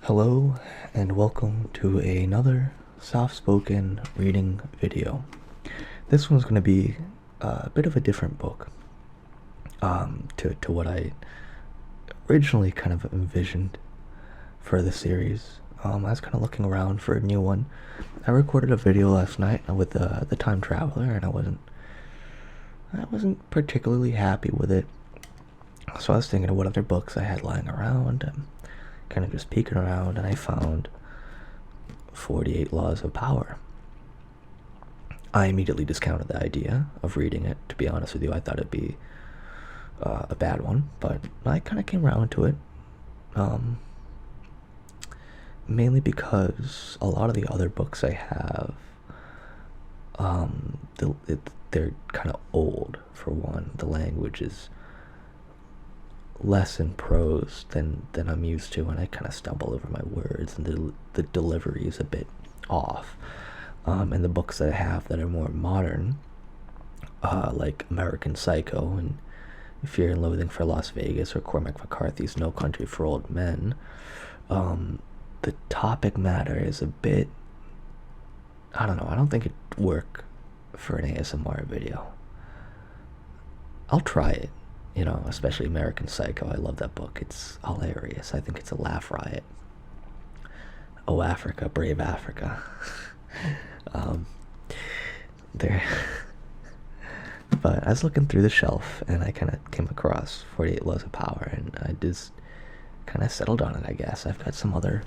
Hello and welcome to another soft-spoken reading video. This one's going to be a bit of a different book to what I originally kind of envisioned for the series. I was kind of looking around for a new one. I recorded a video last night with the Time Traveler, and I wasn't particularly happy with it. So I was thinking of what other books I had lying around, and kind of just peeking around, and I found 48 Laws of Power. I immediately discounted the idea of reading it. To be honest with you, I thought it'd be a bad one, but I kind of came around to it. Mainly because a lot of the other books I have, they're kind of old, for one. The language is less in prose than I'm used to, and I kind of stumble over my words, and the delivery is a bit off. And the books that I have that are more modern, like American Psycho and Fear and Loathing for Las Vegas, or Cormac McCarthy's No Country for Old Men, the topic matter is a bit, I don't know, I don't think it'd work for an ASMR video. I'll try it, especially American Psycho. I love that book. It's hilarious. I think it's a laugh riot. Oh, Africa, brave Africa. There. But I was looking through the shelf, and I kind of came across 48 Laws of Power, and I just kind of settled on it, I guess. I've got some other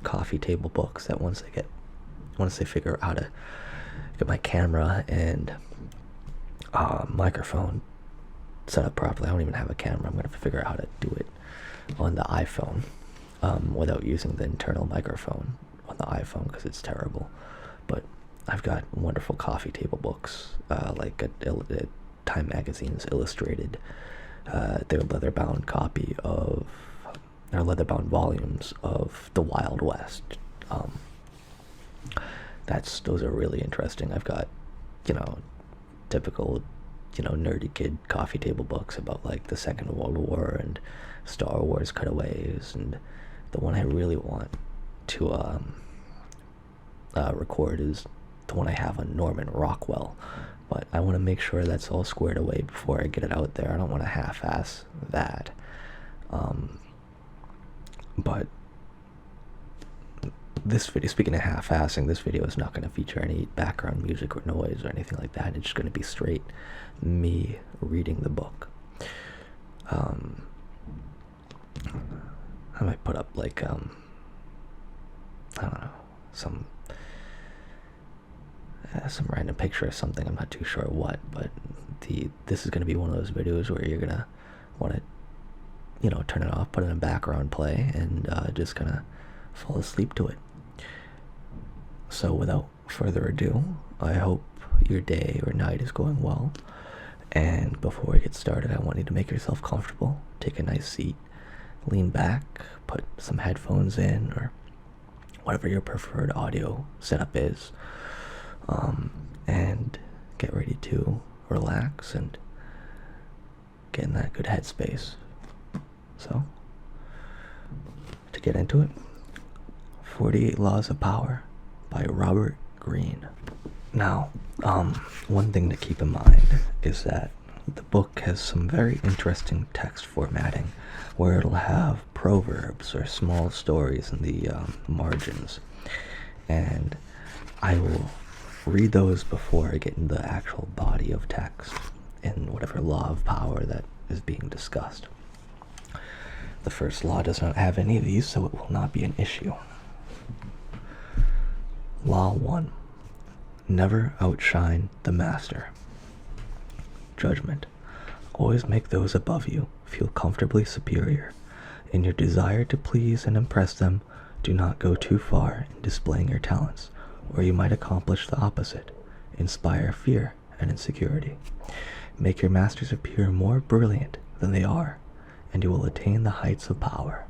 coffee table books that once they figure out how to get my camera and microphone set up properly. I don't even have a camera. I'm going to figure out how to do it on the iPhone without using the internal microphone on the iPhone, because it's terrible. But I've got wonderful coffee table books, like a Time Magazine's illustrated, their leather-bound copy of, or leather-bound volumes of The Wild West. Those are really interesting. I've got, typical, nerdy kid coffee table books about like the Second World War and Star Wars cutaways, and the one I really want to record is the one I have on Norman Rockwell, but I want to make sure that's all squared away before I get it out there. I don't want to half-ass that. But this video, speaking of half-assing, this video is not going to feature any background music or noise or anything like that. It's just going to be straight me reading the book. I might put up like I don't know, some random picture or something. I'm not too sure what, but this is going to be one of those videos where you're gonna want to turn it off, put it in background play, and just kind of fall asleep to it. So without further ado, I hope your day or night is going well. And before we get started, I want you to make yourself comfortable. Take a nice seat, lean back, put some headphones in, or whatever your preferred audio setup is, and get ready to relax and get in that good headspace. So, to get into it, 48 Laws of Power by Robert Greene. Now, one thing to keep in mind is that the book has some very interesting text formatting, where it'll have proverbs or small stories in the margins, and I will read those before I get into the actual body of text and whatever law of power that is being discussed. The first law does not have any of these, so it will not be an issue. Law 1. Never outshine the master. Judgment. Always make those above you feel comfortably superior. In your desire to please and impress them, do not go too far in displaying your talents, or you might accomplish the opposite, inspire fear and insecurity. Make your masters appear more brilliant than they are, and you will attain the heights of power.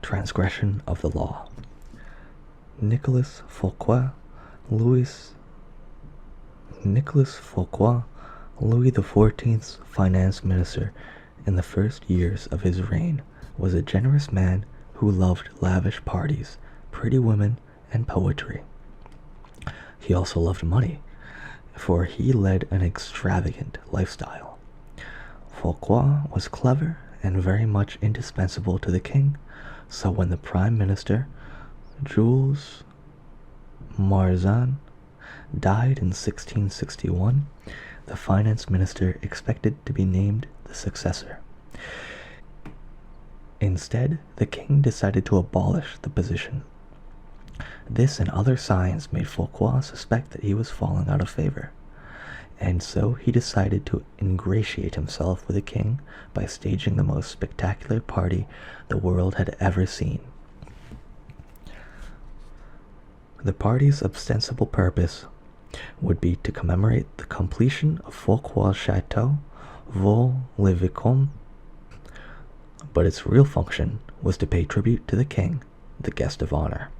Transgression of the law. Nicolas Fouquet Louis XIV's finance minister in the first years of his reign was a generous man who loved lavish parties, pretty women, and poetry. He also loved money, for he led an extravagant lifestyle. Fouquet was clever and very much indispensable to the king, so when the prime minister, Jules Mazarin, died in 1661, the finance minister expected to be named the successor. Instead, the king decided to abolish the position. This and other signs made Fouquet suspect that he was falling out of favor, and so he decided to ingratiate himself with the king by staging the most spectacular party the world had ever seen. The party's ostensible purpose would be to commemorate the completion of Fouquet's chateau, Vaux-le-Vicomte, but its real function was to pay tribute to the king, the guest of honor.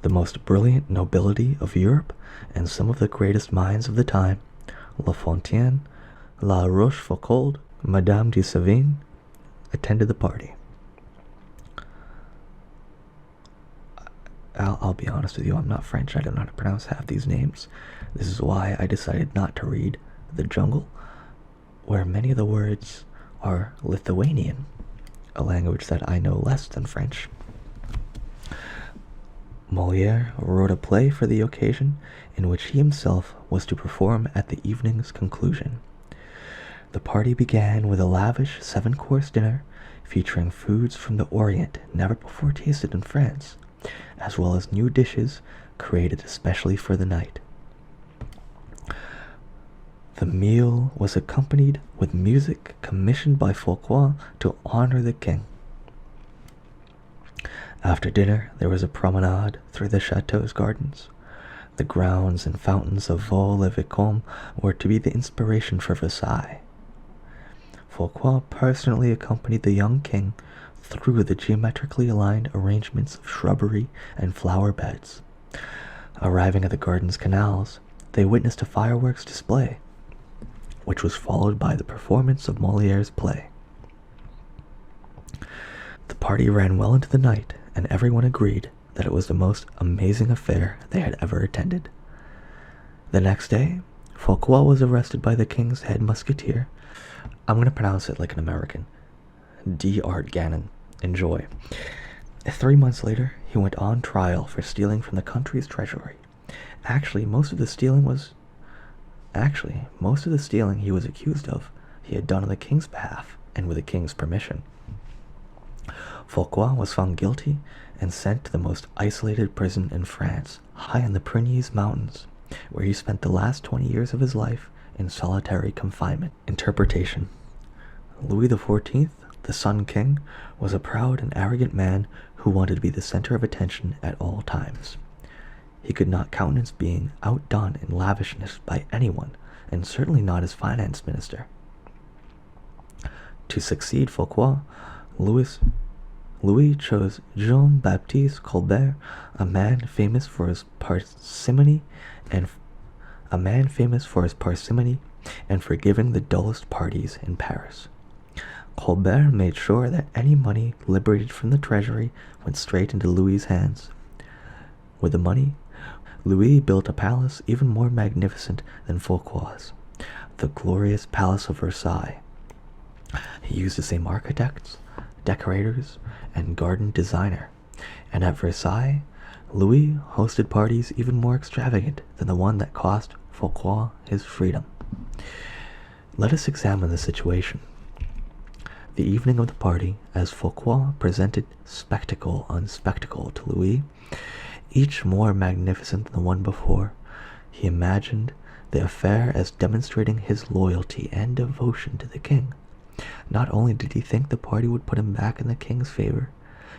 The most brilliant nobility of Europe and some of the greatest minds of the time, La Fontaine, La Rochefoucauld, Madame de Sévigné, attended the party. I'll be honest with you, I'm not French. I don't know how to pronounce half these names. This is why I decided not to read The Jungle, where many of the words are Lithuanian, a language that I know less than French. Molière wrote a play for the occasion in which he himself was to perform at the evening's conclusion. The party began with a lavish 7-course dinner featuring foods from the Orient never before tasted in France, as well as new dishes created especially for the night. The meal was accompanied with music commissioned by Fouquet to honor the king. After dinner, there was a promenade through the chateau's gardens. The grounds and fountains of Vaux-le-Vicomte were to be the inspiration for Versailles. Fouquet personally accompanied the young king through the geometrically aligned arrangements of shrubbery and flower beds. Arriving at the garden's canals, they witnessed a fireworks display, which was followed by the performance of Molière's play. The party ran well into the night, and everyone agreed that it was the most amazing affair they had ever attended. The next day, Fouquet was arrested by the king's head musketeer. I'm going to pronounce it like an American. D.Art Gannon. Enjoy. 3 months later, he went on trial for stealing from the country's treasury. Actually, most of the stealing he was accused of, he had done on the king's behalf and with the king's permission. Fouquet was found guilty and sent to the most isolated prison in France, high in the Pyrenees Mountains, where he spent the last 20 years of his life in solitary confinement. Interpretation. Louis XIV, the Sun King, was a proud and arrogant man who wanted to be the center of attention at all times. He could not countenance being outdone in lavishness by anyone, and certainly not his finance minister. To succeed Fouquet, Louis chose Jean-Baptiste Colbert, a man famous for his parsimony and for giving the dullest parties in Paris. Colbert made sure that any money liberated from the treasury went straight into Louis's hands. With the money, Louis built a palace even more magnificent than Fouquet's, the glorious Palace of Versailles. He used the same architects, decorators, and garden designer, and at Versailles, Louis hosted parties even more extravagant than the one that cost Fouquet his freedom. Let us examine the situation. The evening of the party, as Fouquet presented spectacle on spectacle to Louis, each more magnificent than the one before, he imagined the affair as demonstrating his loyalty and devotion to the king. Not only did he think the party would put him back in the king's favor,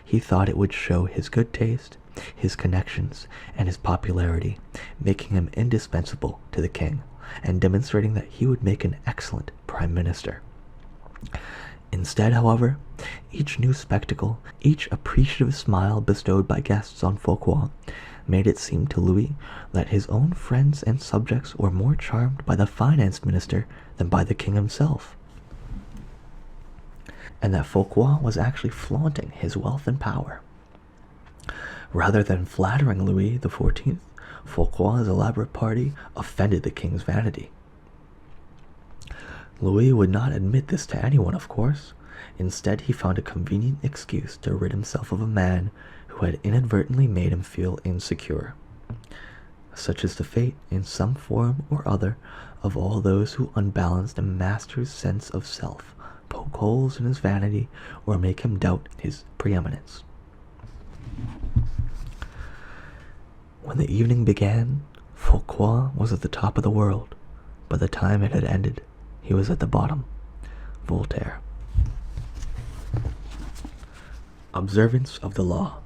he thought it would show his good taste, his connections, and his popularity, making him indispensable to the king, and demonstrating that he would make an excellent prime minister. Instead, however, each new spectacle, each appreciative smile bestowed by guests on Fouquet, made it seem to Louis that his own friends and subjects were more charmed by the finance minister than by the king himself, and that Fouquet was actually flaunting his wealth and power. Rather than flattering Louis XIV, Fouquet's elaborate party offended the king's vanity. Louis would not admit this to anyone, of course. Instead, he found a convenient excuse to rid himself of a man who had inadvertently made him feel insecure. Such is the fate, in some form or other, of all those who unbalanced a master's sense of self, poke holes in his vanity, or make him doubt his preeminence. When the evening began, Fouquet was at the top of the world. By the time it had ended, he was at the bottom. Voltaire. Observance of the law.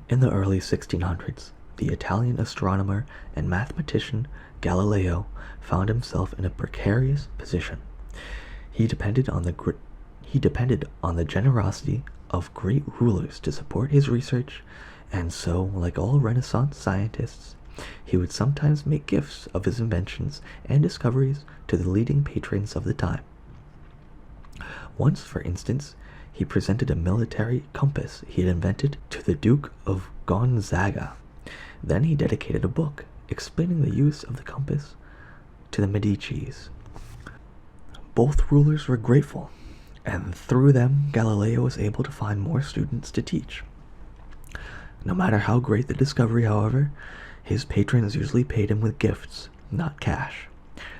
In the early 1600s, the Italian astronomer and mathematician Galileo found himself in a precarious position. He depended on the generosity of great rulers to support his research, and so, like all Renaissance scientists, he would sometimes make gifts of his inventions and discoveries to the leading patrons of the time. Once, for instance, he presented a military compass he had invented to the Duke of Gonzaga. Then he dedicated a book explaining the use of the compass to the Medicis. Both rulers were grateful, and through them Galileo was able to find more students to teach. No matter how great the discovery, however, his patrons usually paid him with gifts, not cash.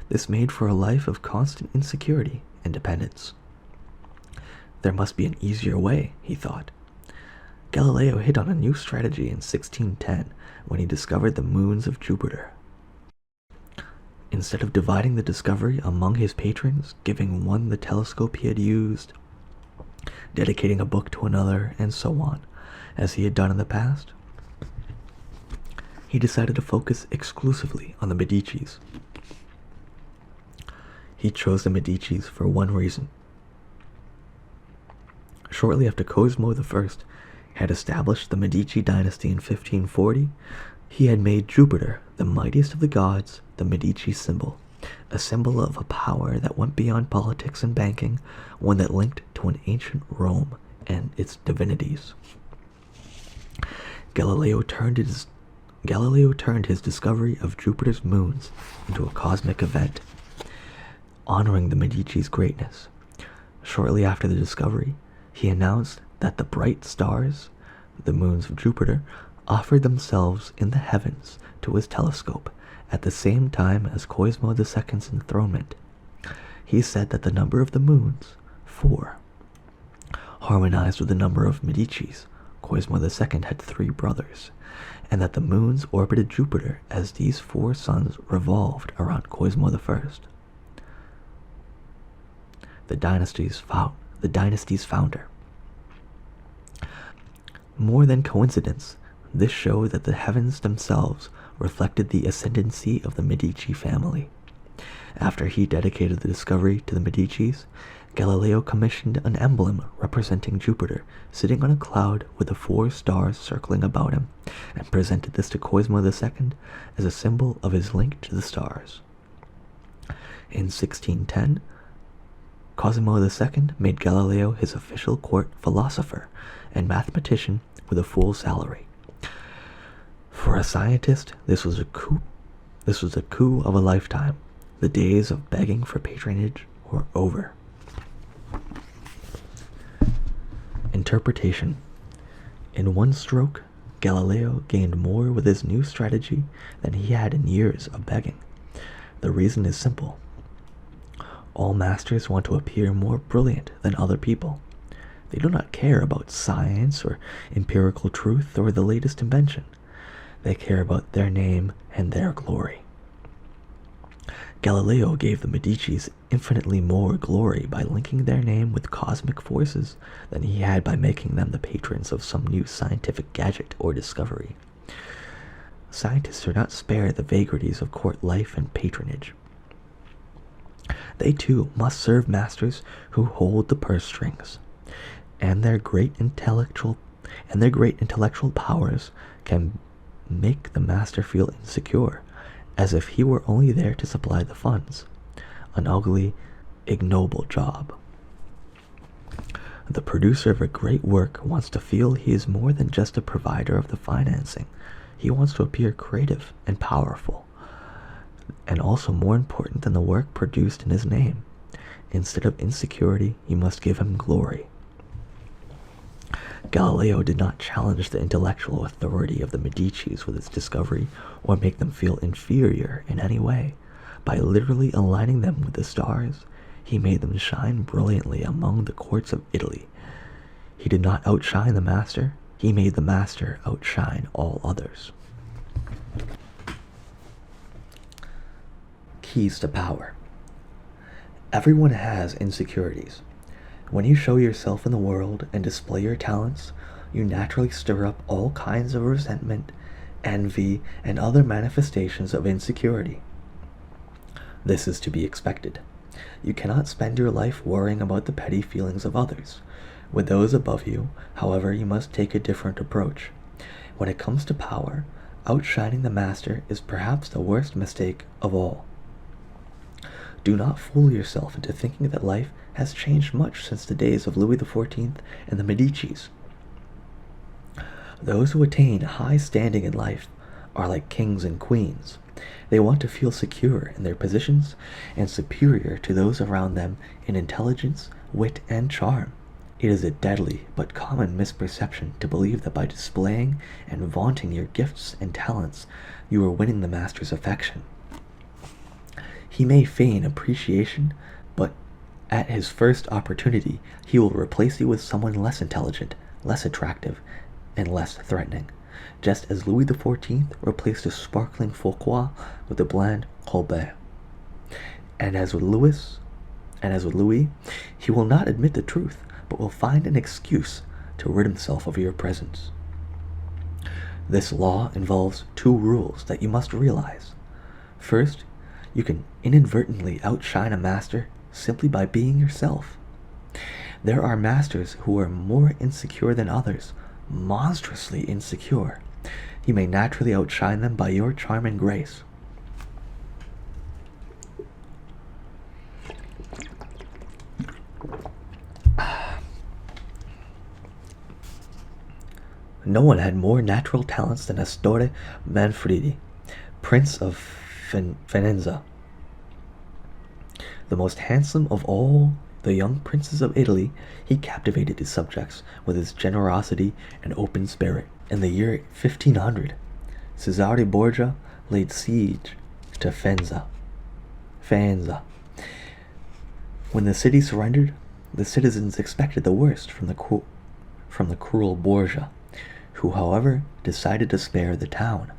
This made for a life of constant insecurity and dependence. There must be an easier way, he thought. Galileo hit on a new strategy in 1610 when he discovered the moons of Jupiter. Instead of dividing the discovery among his patrons, giving one the telescope he had used, dedicating a book to another, and so on, as he had done in the past, he decided to focus exclusively on the Medicis. He chose the Medicis for one reason. Shortly after Cosimo I had established the Medici dynasty in 1540, he had made Jupiter, the mightiest of the gods, the Medici symbol, a symbol of a power that went beyond politics and banking, one that linked to an ancient Rome and its divinities. Galileo turned his discovery of Jupiter's moons into a cosmic event, honoring the Medici's greatness. Shortly after the discovery, he announced that the bright stars, the moons of Jupiter, offered themselves in the heavens to his telescope at the same time as Cosimo II's enthronement. He said that the number of the moons, 4, harmonized with the number of Medicis. Cosimo II had 3 brothers, and that the moons orbited Jupiter as these 4 suns revolved around Cosimo I, the dynasty's founder. More than coincidence, this showed that the heavens themselves reflected the ascendancy of the Medici family. After he dedicated the discovery to the Medicis, Galileo commissioned an emblem representing Jupiter sitting on a cloud with the 4 stars circling about him, and presented this to Cosimo II as a symbol of his link to the stars. In 1610, Cosimo II made Galileo his official court philosopher and mathematician with a full salary. For a scientist, this was a coup. This was a coup of a lifetime. The days of begging for patronage were over. Interpretation. In one stroke, Galileo gained more with his new strategy than he had in years of begging. The reason is simple. All masters want to appear more brilliant than other people. They do not care about science or empirical truth or the latest invention. They care about their name and their glory. Galileo gave the Medicis infinitely more glory by linking their name with cosmic forces than he had by making them the patrons of some new scientific gadget or discovery. Scientists are not spared the vagaries of court life and patronage. They too must serve masters who hold the purse strings, and their great intellectual powers can make the master feel insecure, as if he were only there to supply the funds. An ugly, ignoble job. The producer of a great work wants to feel he is more than just a provider of the financing. He wants to appear creative and powerful, and also more important than the work produced in his name. Instead of insecurity, you must give him glory. Galileo did not challenge the intellectual authority of the Medicis with his discovery or make them feel inferior in any way. By literally aligning them with the stars, he made them shine brilliantly among the courts of Italy. He did not outshine the master, he made the master outshine all others. Keys to power. Everyone has insecurities. When you show yourself in the world and display your talents, you naturally stir up all kinds of resentment, envy, and other manifestations of insecurity. This is to be expected. You cannot spend your life worrying about the petty feelings of others. With those above you, however, you must take a different approach. When it comes to power, outshining the master is perhaps the worst mistake of all. Do not fool yourself into thinking that life has changed much since the days of Louis XIV and the Medicis. Those who attain high standing in life are like kings and queens. They want to feel secure in their positions and superior to those around them in intelligence, wit, and charm. It is a deadly but common misperception to believe that by displaying and vaunting your gifts and talents, you are winning the master's affection. He may feign appreciation, but at his first opportunity, he will replace you with someone less intelligent, less attractive, and less threatening, just as Louis XIV replaced a sparkling Fouquet with a bland Colbert. And as with Louis, he will not admit the truth, but will find an excuse to rid himself of your presence. This law involves two rules that you must realize. First, you can inadvertently outshine a master simply by being yourself. There are masters who are more insecure than others, monstrously insecure. You may naturally outshine them by your charm and grace. No one had more natural talents than Astore Manfredi, Prince of Veneza. The most handsome of all the young princes of Italy, he captivated his subjects with his generosity and open spirit. In the year 1500, Cesare Borgia laid siege to Faenza. When the city surrendered, the citizens expected the worst from the cruel Borgia, who, however, decided to spare the town.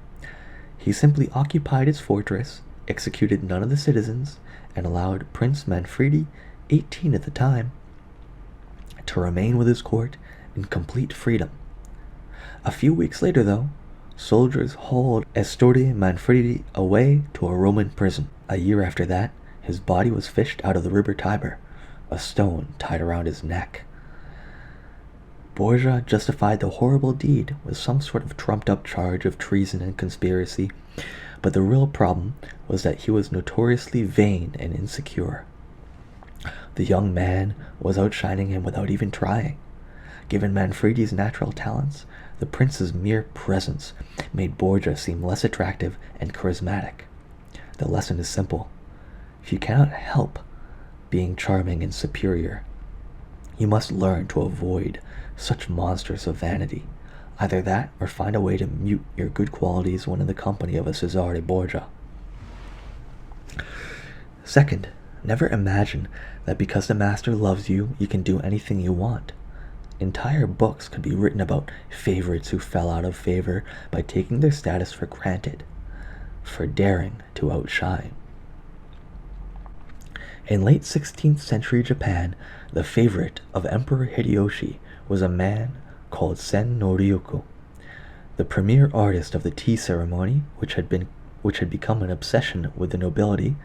He simply occupied his fortress, executed none of the citizens, and allowed Prince Manfredi, 18 at the time, to remain with his court in complete freedom. A few weeks later, though, soldiers hauled Astore Manfredi away to a Roman prison. A year after that, his body was fished out of the river Tiber, a stone tied around his neck. Borgia justified the horrible deed with some sort of trumped-up charge of treason and conspiracy, but the real problem was that he was notoriously vain and insecure. The young man was outshining him without even trying. Given Manfredi's natural talents, the prince's mere presence made Borgia seem less attractive and charismatic. The lesson is simple. If you cannot help being charming and superior, you must learn to avoid such monsters of vanity. Either that, or find a way to mute your good qualities when in the company of a Cesare Borgia. Second, never imagine that because the master loves you, you can do anything you want. Entire books could be written about favorites who fell out of favor by taking their status for granted, for daring to outshine. In late 16th century Japan, the favorite of Emperor Hideyoshi was a man called Sen no Ryuko. The premier artist of the tea ceremony, which had become an obsession with the nobility,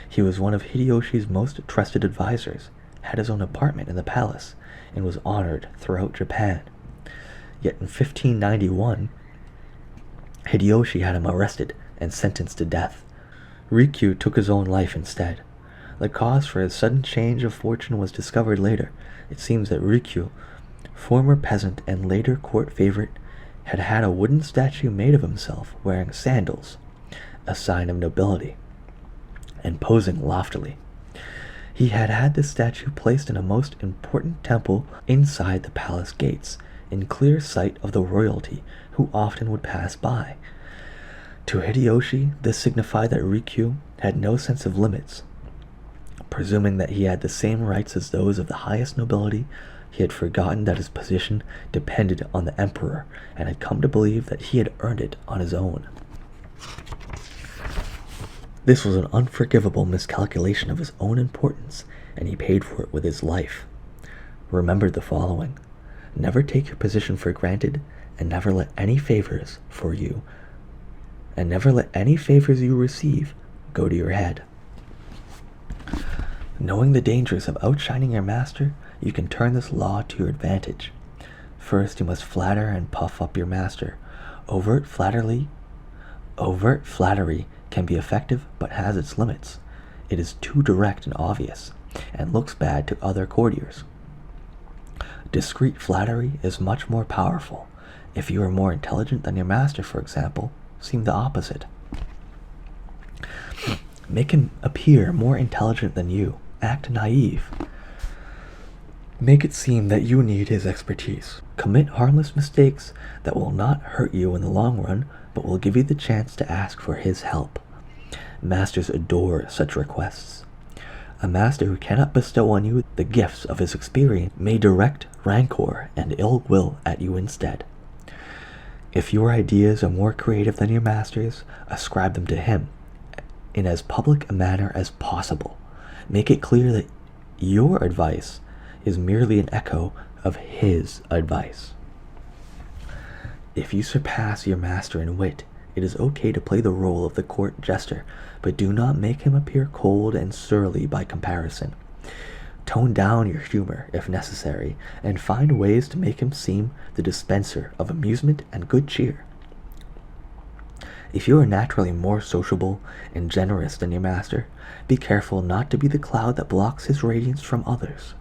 he was one of Hideyoshi's most trusted advisors, had his own apartment in the palace, and was honored throughout Japan. Yet in 1591, Hideyoshi had him arrested and sentenced to death. Rikyu took his own life instead. The cause for his sudden change of fortune was discovered later. It seems that Rikyu, former peasant and later court favorite, had had a wooden statue made of himself wearing sandals, a sign of nobility, and posing loftily. He had had this statue placed in a most important temple inside the palace gates, in clear sight of the royalty who often would pass by. To Hideyoshi, this signified that Rikyu had no sense of limits. Presuming that he had the same rights as those of the highest nobility, he had forgotten that his position depended on the emperor and had come to believe that he had earned it on his own. This was an unforgivable miscalculation of his own importance, and he paid for it with his life. Remember the following: never take your position for granted, and never let any favors you receive go to your head. Knowing the dangers of outshining your master, you can turn this law to your advantage. First, you must flatter and puff up your master. Overt flattery can be effective but has its limits. It is too direct and obvious, and looks bad to other courtiers. Discreet flattery is much more powerful. If you are more intelligent than your master, for example, seem the opposite. Make him appear more intelligent than you. Act naive. Make it seem that you need his expertise. Commit harmless mistakes that will not hurt you in the long run, but will give you the chance to ask for his help. Masters adore such requests. A master who cannot bestow on you the gifts of his experience may direct rancor and ill will at you instead. If your ideas are more creative than your master's, ascribe them to him in as public a manner as possible. Make it clear that your advice is merely an echo of his advice. If you surpass your master in wit, it is okay to play the role of the court jester, but do not make him appear cold and surly by comparison. Tone down your humor, if necessary, and find ways to make him seem the dispenser of amusement and good cheer. If you are naturally more sociable and generous than your master, be careful not to be the cloud that blocks his radiance from others.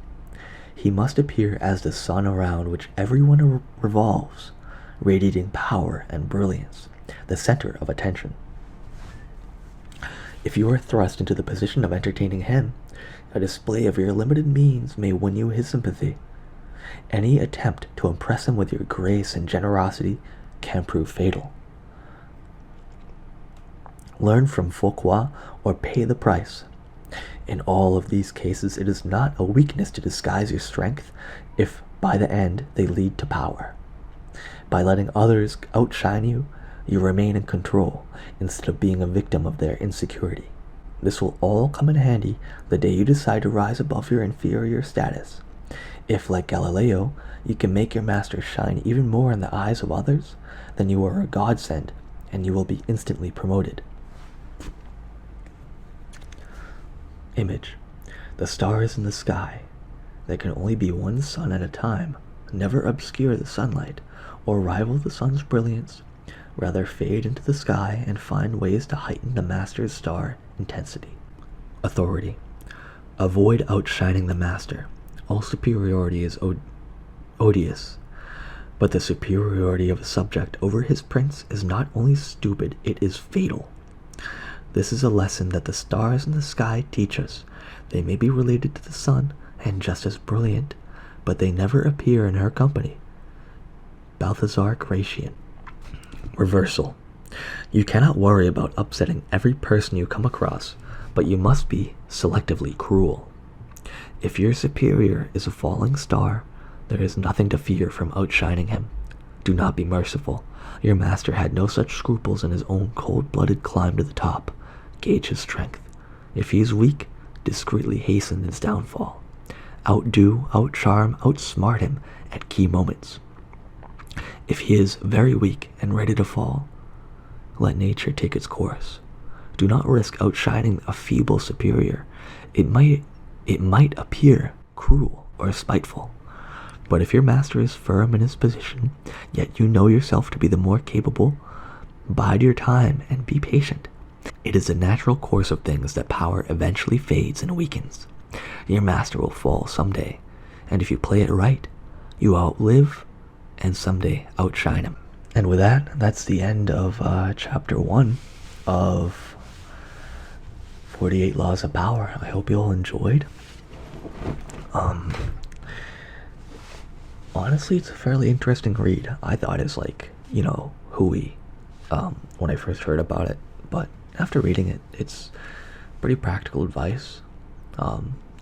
He must appear as the sun around which everyone revolves, radiating power and brilliance, the center of attention. If you are thrust into the position of entertaining him, a display of your limited means may win you his sympathy. Any attempt to impress him with your grace and generosity can prove fatal. Learn from Fuqua or pay the price. In all of these cases, it is not a weakness to disguise your strength if by the end they lead to power. By letting others outshine you, you remain in control instead of being a victim of their insecurity. This will all come in handy the day you decide to rise above your inferior status. If, like Galileo, you can make your master shine even more in the eyes of others, then you are a godsend and you will be instantly promoted. Image. The stars in the sky. There can only be one sun at a time. Never obscure the sunlight or rival the sun's brilliance. Rather fade into the sky and find ways to heighten the master's star intensity. Authority. Avoid outshining the master. All superiority is odious, but the superiority of a subject over his prince is not only stupid, it is fatal. This is a lesson that the stars in the sky teach us. They may be related to the sun and just as brilliant, but they never appear in her company. Balthazar Gracian. Reversal. You cannot worry about upsetting every person you come across, but you must be selectively cruel. If your superior is a falling star, there is nothing to fear from outshining him. Do not be merciful. Your master had no such scruples in his own cold-blooded climb to the top. Gauge his strength. If he is weak, discreetly hasten his downfall. Outdo, outcharm, outsmart him at key moments. If he is very weak and ready to fall, let nature take its course. Do not risk outshining a feeble superior. It might appear cruel or spiteful. But if your master is firm in his position, yet you know yourself to be the more capable, Bide your time and be patient. It is a natural course of things that power eventually fades and weakens. Your master will fall someday, and if you play it right, you outlive and someday outshine him. And with that, that's the end of chapter 1 of 48 Laws of Power. I hope you all enjoyed. Honestly, it's a fairly interesting read. I thought it was like, hooey when I first heard about it, but after reading it, it's pretty practical advice.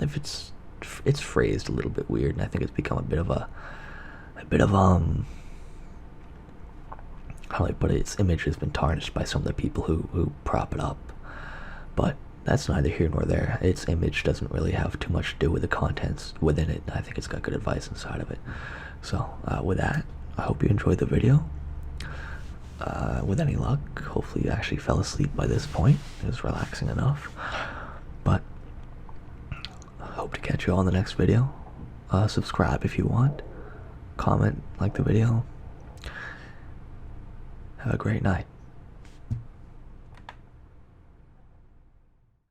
If it's phrased a little bit weird, and I think it's become a bit of how do I put it? Its image has been tarnished by some of the people who prop it up, but that's neither here nor there. Its image doesn't really have too much to do with the contents within it. I think it's got good advice inside of it. So with that, I hope you enjoyed the video. With any luck, hopefully you actually fell asleep by this point. It was relaxing enough. But I hope to catch you all in the next video. Subscribe if you want. Comment, like the video. Have a great night.